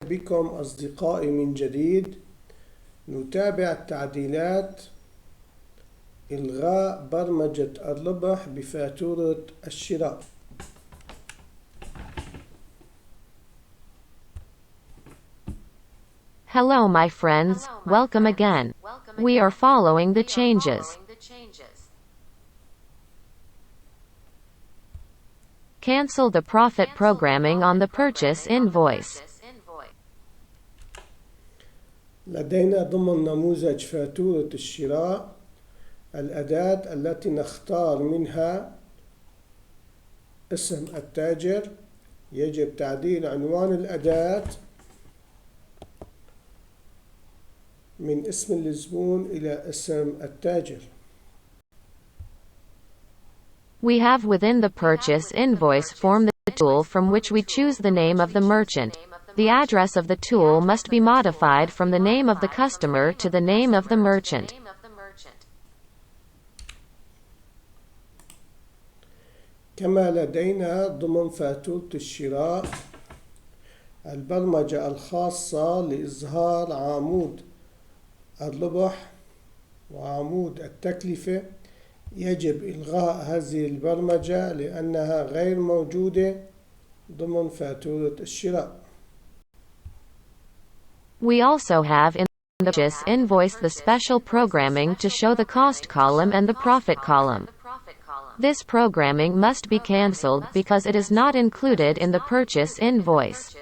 بكم أصدقائي من جديد. نتابع التعديلات إلغاء برمجة الربح بفاتورة الشراء. Hello my friends, welcome again. We are following the changes. Cancel the profit programming on the purchase invoice. لدينا ضمن نموذج فاتورة الشراء الأداة التي نختار منها اسم التاجر. يجب تعديل عنوان الأداة من اسم الزبون إلى اسم التاجر. We have within the purchase invoice form the tool from which we choose the name of the merchant. The address of the tool must be modified from the name of the customer to the name of the merchant. كما لدينا ضمن فاتورة الشراء البرمجة الخاصة لإظهار عمود الربح وعمود التكلفة. يجب إلغاء هذه البرمجة لأنها غير موجودة ضمن فاتورة الشراء. We also have in the purchase invoice the special programming to show the cost column and the profit column. This programming must be cancelled because it is not included in the purchase invoice.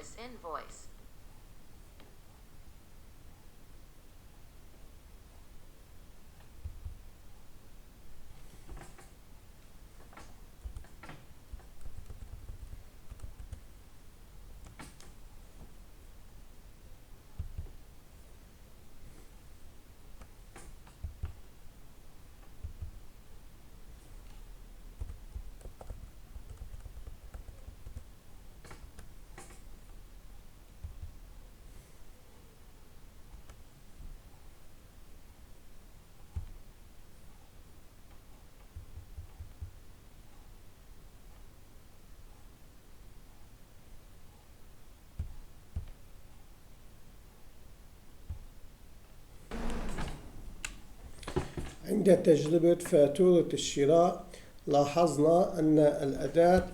عند تجربة فاتورة الشراء لاحظنا أن الأداة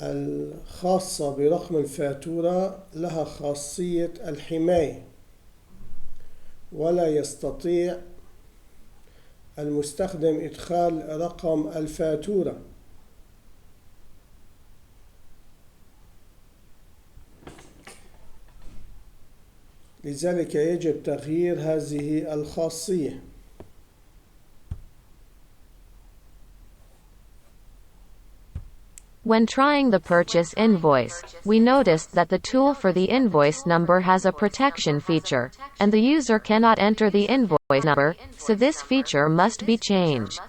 الخاصة برقم الفاتورة لها خاصية الحماية، ولا يستطيع المستخدم إدخال رقم الفاتورة. لذلك يجب تغيير هذه الخاصية. When trying the purchase invoice, we noticed that the tool for the invoice number has a protection feature, and the user cannot enter the invoice number, so this feature must be changed.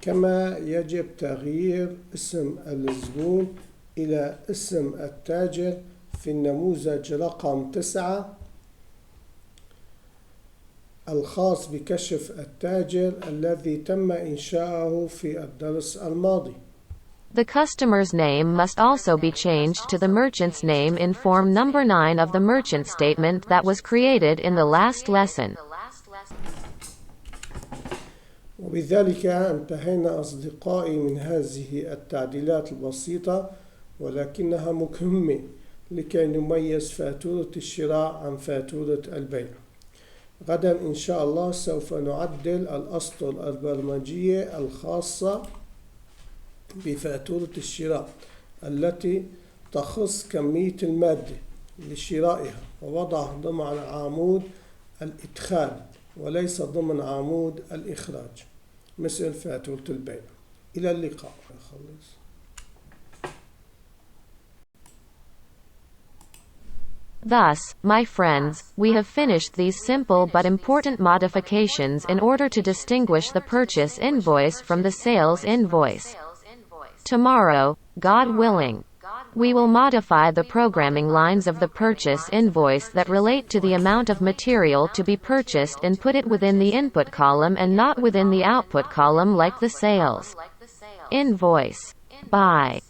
كما يجب تغيير اسم الزبون إلى اسم التاجر في النموذج رقم 9 الخاص بكشف التاجر الذي تم إنشاؤه في الدرس الماضي. The customer's name must also be changed to the merchant's name in Form number 9 of the merchant statement that was created in the last lesson. وبذلك انتهينا أصدقائي من هذه التعديلات البسيطة ولكنها مهمة لكي نميز فاتورة الشراء عن فاتورة البيع. غدا إن شاء الله سوف نعدل الأسطر البرمجية الخاصة بفاتورة الشراء التي تخص كمية المادة لشرائها ووضعها ضمن عمود الإدخال وليس ضمن عمود الإخراج مثل فاتورة البيع. إلى اللقاء. Thus, my friends, we have finished these simple but important modifications in order to distinguish the purchase invoice from the sales invoice. Tomorrow, God willing, we will modify the programming lines of the purchase invoice that relate to the amount of material to be purchased and put it within the input column and not within the output column like the sales invoice. Bye.